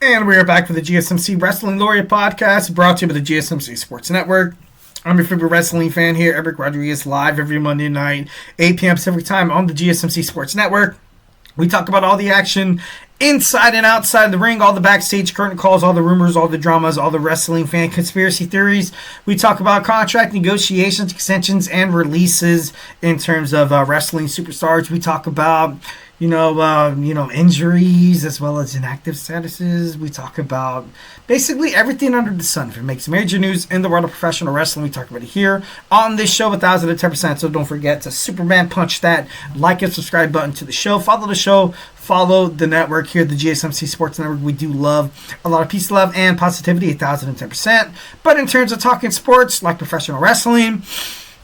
And we are back for the GSMC Wrestling Laureate podcast, brought to you by the GSMC Sports Network. I'm your favorite wrestling fan here, Eric Rodriguez, live every Monday night, 8 p.m. Pacific time on the GSMC Sports Network. We talk about all the action inside and outside the ring, all the backstage curtain calls, all the rumors, all the dramas, all the wrestling fan conspiracy theories. We talk about contract negotiations, extensions, and releases in terms of wrestling superstars. We talk about injuries as well as inactive statuses. We talk about basically everything under the sun. If it makes major news in the world of professional wrestling, we talk about it here on this show, 1,010%. So don't forget to Superman punch that like and subscribe button to the show. Follow the show. Follow the network here, the GSMC Sports Network. We do love a lot of peace, love, and positivity, 1,010%. But in terms of talking sports, like professional wrestling,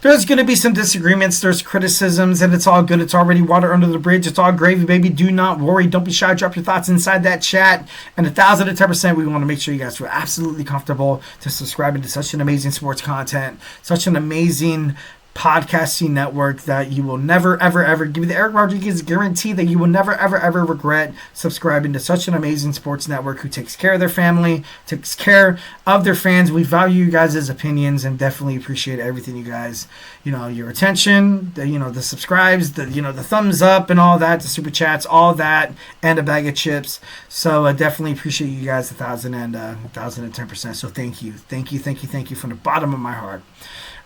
there's going to be some disagreements, there's criticisms, and it's all good. It's already water under the bridge. It's all gravy, baby. Do not worry. Don't be shy. Drop your thoughts inside that chat. And 1,010%, we want to make sure you guys feel absolutely comfortable to subscribing to such an amazing sports content, such an amazing podcasting network that you will never, ever, ever give you the Eric Rodriguez guarantee that you will never, ever, ever regret subscribing to such an amazing sports network who takes care of their family, takes care of their fans. We value you guys' opinions and definitely appreciate everything you guys, your attention, the subscribes, the thumbs up and all that, the super chats, all that, and a bag of chips. So I definitely appreciate you guys 1,010%. So thank you from the bottom of my heart.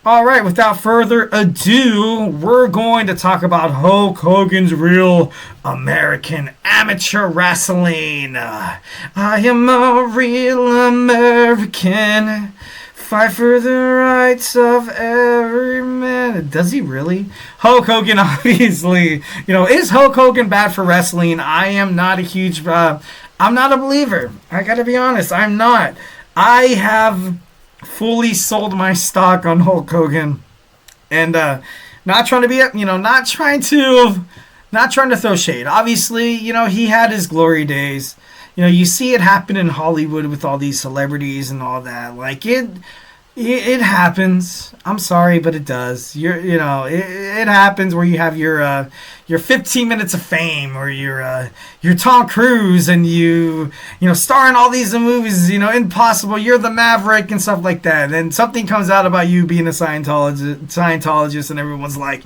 All right, without further ado, we're going to talk about Hulk Hogan's Real American Amateur Wrestling. I am a real American, fight for the rights of every man. Does he really? Hulk Hogan, obviously. Is Hulk Hogan bad for wrestling? I am not a huge, I'm not a believer. I gotta be honest, I'm not. I have fully sold my stock on Hulk Hogan, and not trying to be, not trying to throw shade. Obviously, he had his glory days. You see it happen in Hollywood with all these celebrities and all that. Like it happens. I'm sorry, but it does. It happens where you have your 15 minutes of fame, or your Tom Cruise, and you star in all these movies, Impossible, you're the Maverick and stuff like that. And something comes out about you being a Scientologist, and everyone's like,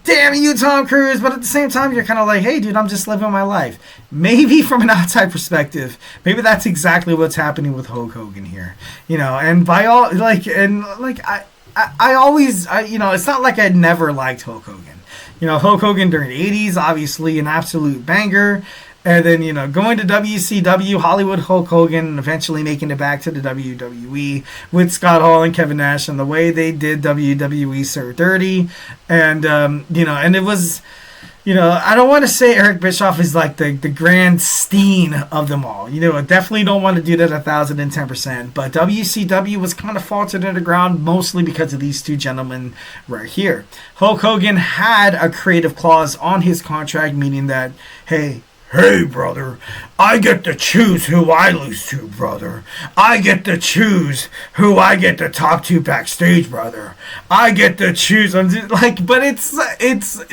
damn you, Tom Cruise. But at the same time, you're kind of like, hey, dude, I'm just living my life. Maybe from an outside perspective, maybe that's exactly what's happening with Hulk Hogan here. And by all, I always, it's not like I never liked Hulk Hogan. Hulk Hogan during the 80s, obviously an absolute banger. And then, going to WCW, Hollywood Hulk Hogan, and eventually making it back to the WWE with Scott Hall and Kevin Nash, and the way they did WWE so dirty. And, and it was, I don't want to say Eric Bischoff is like the grand Steen of them all. I definitely don't want to do that 1,010%. But WCW was kind of faltered in the ground, mostly because of these two gentlemen right here. Hulk Hogan had a creative clause on his contract, meaning that, hey, brother, I get to choose who I lose to, brother. I get to choose who I get to talk to backstage, brother. I get to choose. I'm just but it's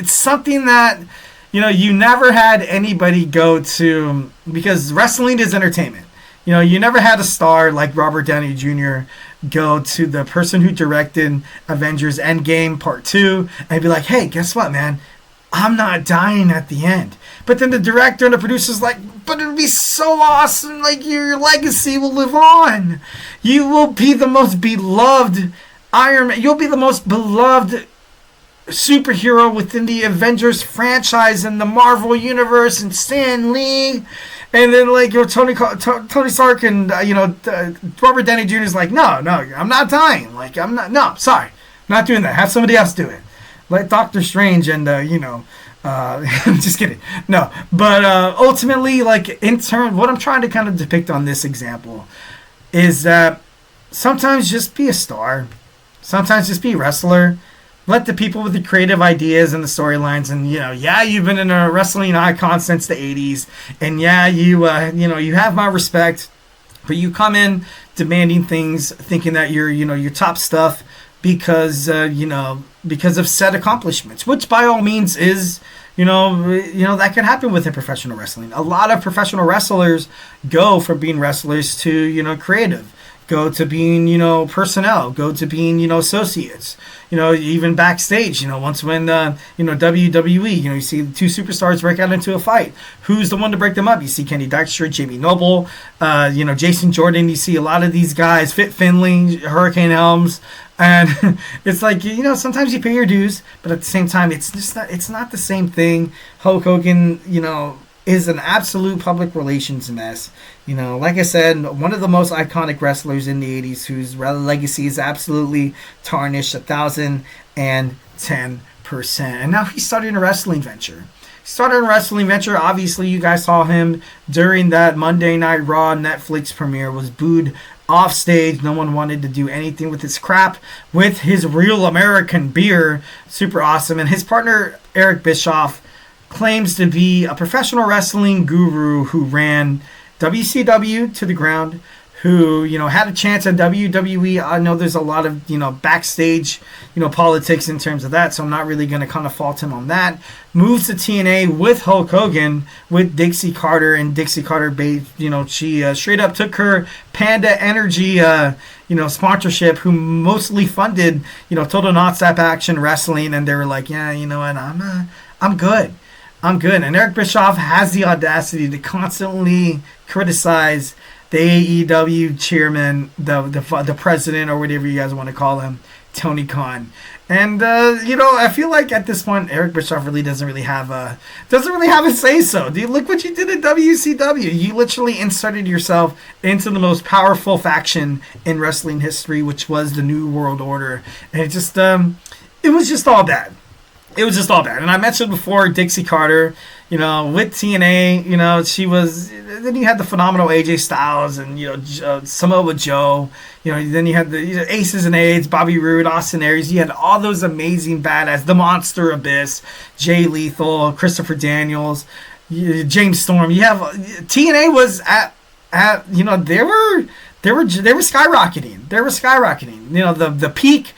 something that, you never had anybody go to, because wrestling is entertainment. You never had a star like Robert Downey Jr. go to the person who directed Avengers Endgame Part 2 and be like, hey, guess what, man? I'm not dying at the end. But then the director and the producer's like, but it would be so awesome. Like, your legacy will live on. You will be the most beloved Iron Man. You'll be the most beloved superhero within the Avengers franchise and the Marvel Universe and Stan Lee. And then, Tony Stark and, Robert Downey Jr. is like, no, I'm not dying. Sorry. I'm not doing that. Have somebody else do it. Like Doctor Strange and, I'm just kidding. No, but ultimately, what I'm trying to kind of depict on this example is that sometimes just be a star. Sometimes just be a wrestler. Let the people with the creative ideas and the storylines, and, you've been in a wrestling icon since the 80s, and you have my respect, but you come in demanding things, thinking that you're, your top stuff, because of said accomplishments, which by all means is, that could happen within professional wrestling. A lot of professional wrestlers go from being wrestlers to, creative, go to being, personnel, go to being, associates, even backstage, once when, WWE, you see two superstars break out into a fight. Who's the one to break them up? You see Kenny Dykstra, Jamie Noble, Jason Jordan. You see a lot of these guys, Fit Finley, Hurricane Helms. And it's like, sometimes you pay your dues, but at the same time, it's not the same thing. Hulk Hogan, is an absolute public relations mess. Like I said, one of the most iconic wrestlers in the 80s whose legacy is absolutely tarnished 1,010%. And now he's starting a wrestling venture. Obviously, you guys saw him during that Monday Night Raw Netflix premiere, was booed off stage. No one wanted to do anything with his crap, with his real American beer. Super awesome. And his partner, Eric Bischoff, claims to be a professional wrestling guru who ran WCW to the ground, who, had a chance at WWE. I know there's a lot of, backstage, politics in terms of that, so I'm not really going to kind of fault him on that. Moves to TNA with Hulk Hogan, with Dixie Carter, and Dixie Carter, she straight up took her Panda Energy, sponsorship, who mostly funded, Total Nonstop Action Wrestling, and they were like, yeah, what, I'm good. And Eric Bischoff has the audacity to constantly criticize the AEW chairman, the president, or whatever you guys want to call him, Tony Khan. And I feel like at this point, Eric Bischoff really doesn't really have a say so. Dude, look what you did at WCW. You literally inserted yourself into the most powerful faction in wrestling history, which was the New World Order, and it was just all bad. And I mentioned before Dixie Carter, with TNA, she was. Then you had the phenomenal AJ Styles and Samoa Joe. Then you had the Aces and Aids, Bobby Roode, Austin Aries. You had all those amazing badass, the Monster Abyss, Jay Lethal, Christopher Daniels, James Storm. You have TNA was at they were skyrocketing. The peak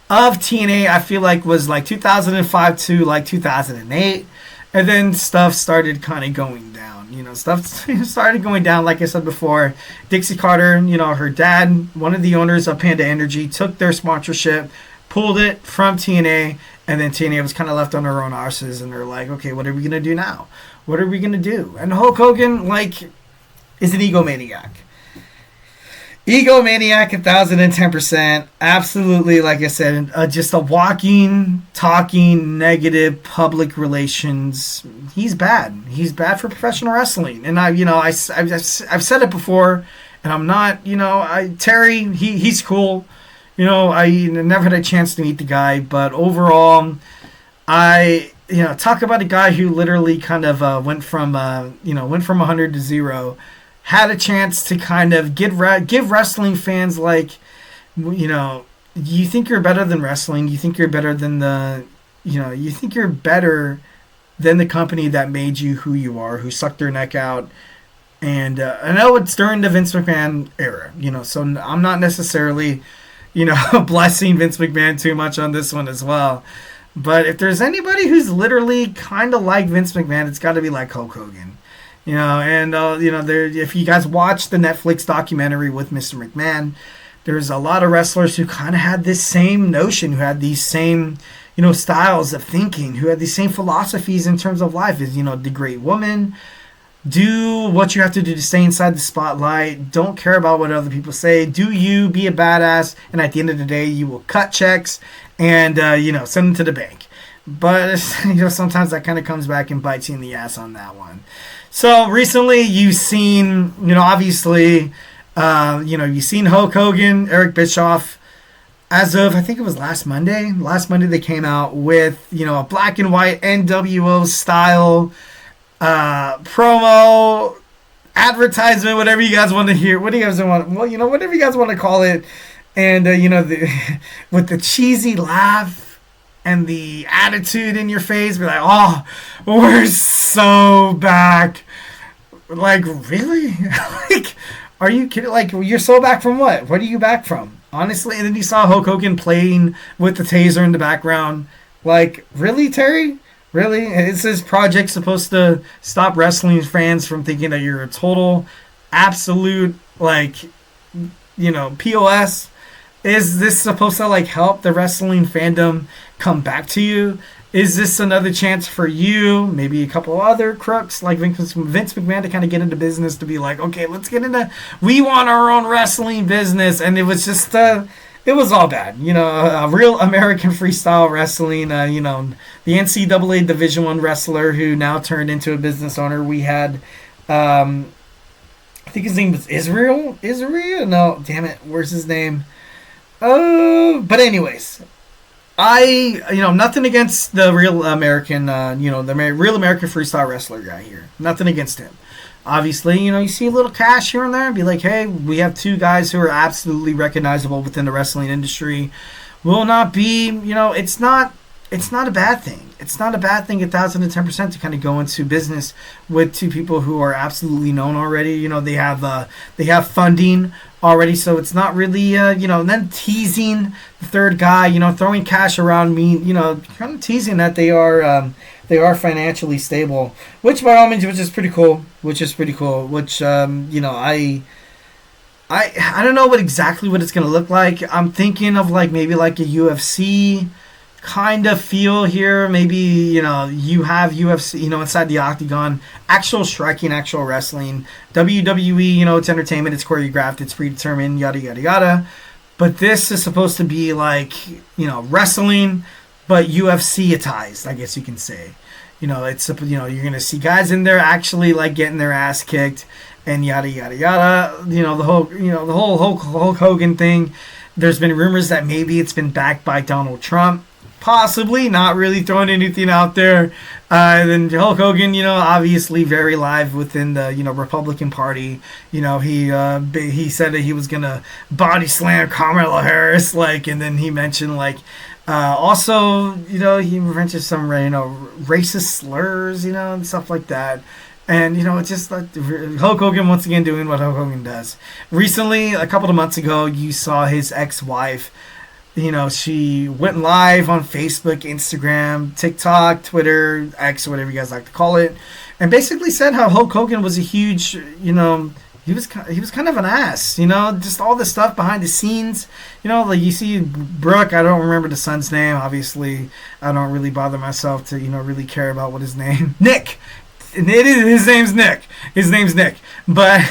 of TNA, I feel like, was like 2005 to like 2008, and then stuff started kind of going down. Stuff started going down. Like I said before, Dixie Carter, her dad, one of the owners of Panda Energy, took their sponsorship, pulled it from TNA, and then TNA was kind of left on their own arses, and they're like, okay, what are we gonna do now? What are we gonna do? And Hulk Hogan, is an egomaniac. 1,010%. Absolutely, like I said, just a walking, talking, negative public relations. He's bad. He's bad for professional wrestling. And I've said it before, and I'm not, Terry, he's cool. I never had a chance to meet the guy, but overall, talk about a guy who literally kind of went from 100 to 0. Had a chance to kind of give wrestling fans, you think you're better than wrestling. You think you're better than you think you're better than the company that made you who you are, who sucked their neck out. And I know it's during the Vince McMahon era, so I'm not necessarily, blessing Vince McMahon too much on this one as well. But if there's anybody who's literally kind of like Vince McMahon, it's got to be like Hulk Hogan. If you guys watch the Netflix documentary with Mr. McMahon, there's a lot of wrestlers who kind of had this same notion, who had these same, styles of thinking, who had these same philosophies in terms of life. Is, the great woman, do what you have to do to stay inside the spotlight, don't care about what other people say, do you, be a badass, and at the end of the day, you will cut checks and, send them to the bank. But, sometimes that kind of comes back and bites you in the ass on that one. So recently you've seen, obviously, you've seen Hulk Hogan, Eric Bischoff, as of, I think it was last Monday. Last Monday they came out with, a black and white NWO style promo, advertisement, whatever you guys want to hear. What do you guys want? Well, whatever you guys want to call it. And, with the cheesy laugh and the attitude in your face, be like, oh, we're so back. Like, really? Are you kidding? You're so back from what? What are you back from? Honestly, and then you saw Hulk Hogan playing with the taser in the background. Like, really, Terry? Really? Is this project supposed to stop wrestling fans from thinking that you're a total, absolute, like, POS? Is this supposed to like help the wrestling fandom come back to you? Is this another chance for you, maybe a couple other crooks like Vince McMahon to kind of get into business to be like, okay, let's get into, we want our own wrestling business. And it was just, it was all bad. A real American freestyle wrestling, the NCAA Division I wrestler who now turned into a business owner. We had, I think his name was Israel? No, damn it. Where's his name? But anyways, nothing against the real American, real American freestyle wrestler guy here. Nothing against him. Obviously, you see a little cash here and there and be like, hey, we have two guys who are absolutely recognizable within the wrestling industry. Will not be, it's not a bad thing. It's not a bad thing 1,010% to kind of go into business with two people who are absolutely known already. They have funding already, so it's not really and then teasing the third guy, throwing cash around me, kind of teasing that they are financially stable, which by all means, which is pretty cool. Which I don't know exactly what it's gonna look like. I'm thinking of like maybe like a UFC kind of feel here. Maybe you have UFC, inside the octagon, actual striking, actual wrestling. WWE, it's entertainment, it's choreographed, it's predetermined, yada yada yada. But this is supposed to be like wrestling, but UFC-atized, I guess you can say. It's you're gonna see guys in there actually like getting their ass kicked and yada yada yada. The whole Hulk Hogan thing. There's been rumors that maybe it's been backed by Donald Trump. Possibly, not really throwing anything out there. Then Hulk Hogan, obviously very live within the Republican Party. He said that he was gonna body slam Kamala Harris, and then he mentioned also he mentioned some racist slurs, and stuff like that. And it's just like Hulk Hogan once again doing what Hulk Hogan does. Recently, a couple of months ago, you saw his ex-wife. She went live on Facebook, Instagram, TikTok, Twitter, X, whatever you guys like to call it, and basically said how Hulk Hogan was a huge, he was kind of an ass, just all the stuff behind the scenes, like you see Brooke, I don't remember the son's name, obviously, I don't really bother myself to, really care about what his name, Nick. His name's Nick. But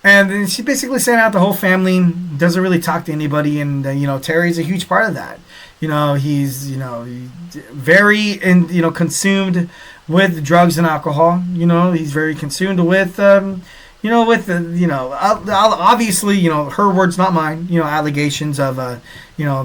and then she basically sent out the whole family, doesn't really talk to anybody, and Terry's a huge part of that. He's very consumed with drugs and alcohol. He's very consumed with obviously, her words, not mine, allegations of,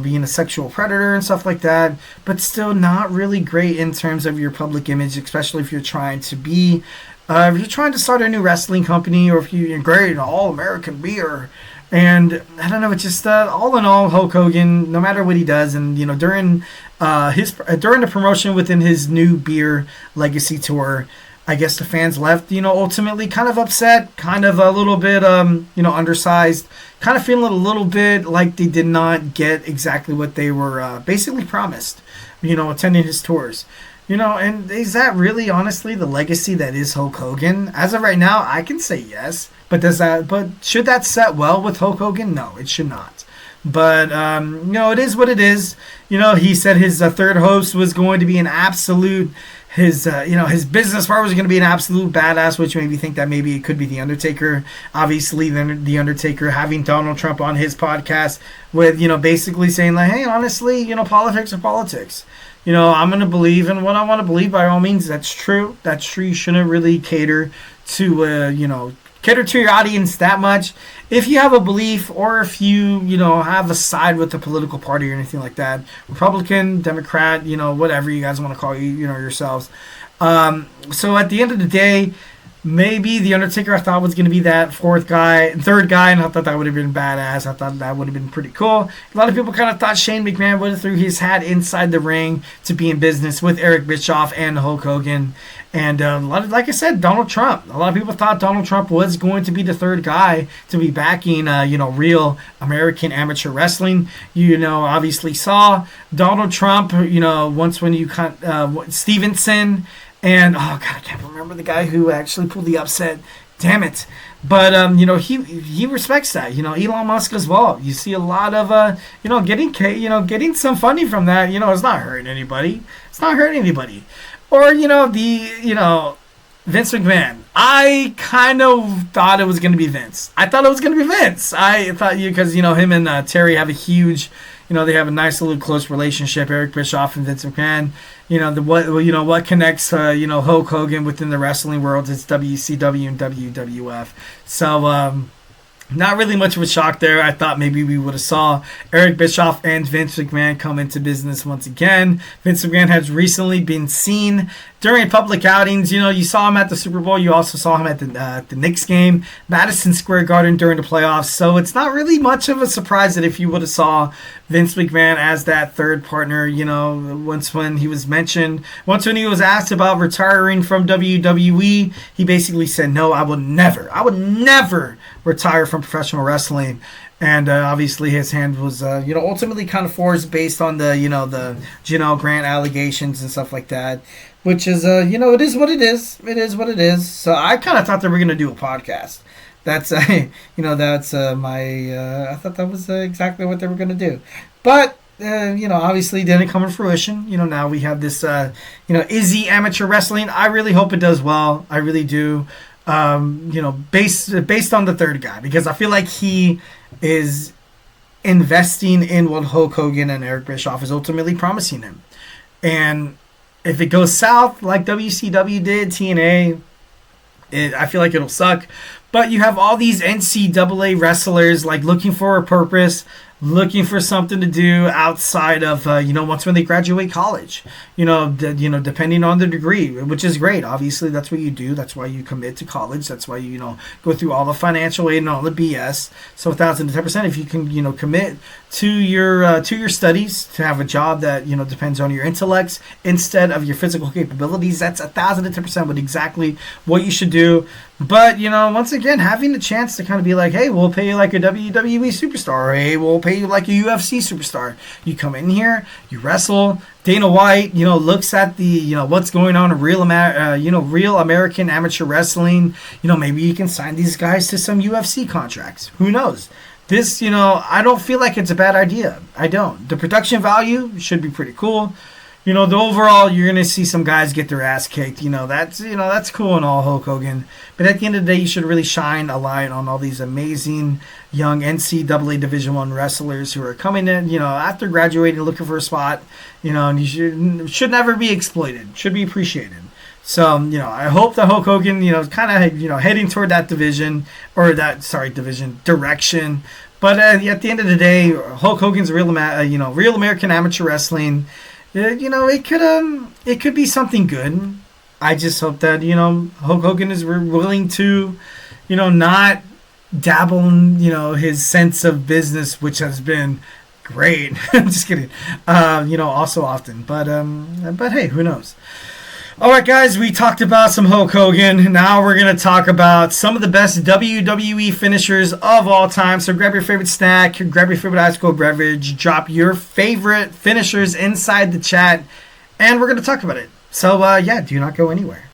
being a sexual predator and stuff like that, but still not really great in terms of your public image, especially if you're trying to be, if you're trying to start a new wrestling company, or if you're great in all-American beer. And I don't know, it's just all in all, Hulk Hogan, no matter what he does, and during the promotion within his new beer legacy tour, I guess the fans left, ultimately kind of upset, kind of a little bit, undersized, kind of feeling a little bit like they did not get exactly what they were basically promised, attending his tours. And is that really, honestly, the legacy that is Hulk Hogan? As of right now, I can say yes. But should that set well with Hulk Hogan? No, it should not. But, it is what it is. He said his third host was going to be an absolute, his business partner was going to be an absolute badass, which made me think that maybe it could be The Undertaker. Obviously, The Undertaker having Donald Trump on his podcast with, basically saying like, hey, honestly, politics are politics. I'm going to believe in what I want to believe. By all means, that's true. That's true. You shouldn't really cater to, cater to your audience that much. If you have a belief, or if you, have a side with the political party or anything like that, Republican, Democrat, whatever you guys want to call yourselves. So at the end of the day, Maybe The Undertaker I thought was going to be that third guy, and I thought that would have been badass. I thought that would have been pretty cool. A lot of people kind of thought Shane McMahon would have threw his hat inside the ring to be in business with Eric Bischoff and Hulk Hogan. And like I said, Donald Trump. A lot of people thought Donald Trump was going to be the third guy to be backing, real American amateur wrestling. Obviously saw Donald Trump, once when you Stevenson. And, oh, God, I can't remember the guy who actually pulled the upset. Damn it. But, he respects that. Elon Musk as well. You see a lot of, getting some funding from that. It's not hurting anybody. It's not hurting anybody. Or, Vince McMahon. I kind of thought it was going to be Vince. I thought because, him and Terry have a huge... they have a nice little close relationship, Eric Bischoff and Vince McMahon. What connects Hulk Hogan within the wrestling world is WCW and WWF. So not really much of a shock there. I thought maybe we would have saw Eric Bischoff and Vince McMahon come into business once again. Vince McMahon has recently been seen during public outings. You saw him at the Super Bowl. You also saw him at the Knicks game, Madison Square Garden during the playoffs. So it's not really much of a surprise that if you would have saw Vince McMahon as that third partner, once when he was asked about retiring from WWE, he basically said, no, I would never retire from professional wrestling. And obviously his hand was, ultimately kind of forced based on the Janelle Grant allegations and stuff like that, which is, it is what it is. It is what it is. So I kind of thought they were going to do a podcast. That's, I thought that was exactly what they were going to do. But, obviously didn't come to fruition. Now we have this, Izzy amateur wrestling. I really hope it does well. I really do. Based on the third guy, because I feel like he is investing in what Hulk Hogan and Eric Bischoff is ultimately promising him. And if it goes south like WCW did, TNA, I feel like it'll suck. But you have all these NCAA wrestlers looking for a purpose, looking for something to do outside of once when they graduate college, depending on the degree, which is great. Obviously that's what you do. That's why you commit to college. That's why you go through all the financial aid and all the BS. So 1,010%, if you can commit to your studies, to have a job that depends on your intellects instead of your physical capabilities, that's 1,010% with exactly what you should do. But once again, having the chance to kind of be like, hey, we'll pay you like a WWE superstar, or hey, we'll pay you like a UFC superstar. You come in here, you wrestle. Dana White, looks at the what's going on in real American amateur wrestling. Maybe you can sign these guys to some UFC contracts. Who knows? This, I don't feel like it's a bad idea. I don't. The production value should be pretty cool. The overall, you're going to see some guys get their ass kicked. That's cool and all, Hulk Hogan. But at the end of the day, you should really shine a light on all these amazing young NCAA Division I wrestlers who are coming in, after graduating, looking for a spot, and you should never be exploited. Should be appreciated. So, I hope that Hulk Hogan, kind of, heading toward that division direction. But at the end of the day, Hulk Hogan's real American amateur wrestling. It could be something good. I just hope that, Hulk Hogan is willing to, not dabble in, his sense of business, which has been great. I'm just kidding. Also often. But hey, who knows? All right, guys, we talked about some Hulk Hogan. Now we're going to talk about some of the best WWE finishers of all time. So grab your favorite snack, grab your favorite ice cold beverage, drop your favorite finishers inside the chat, and we're going to talk about it. So, do not go anywhere.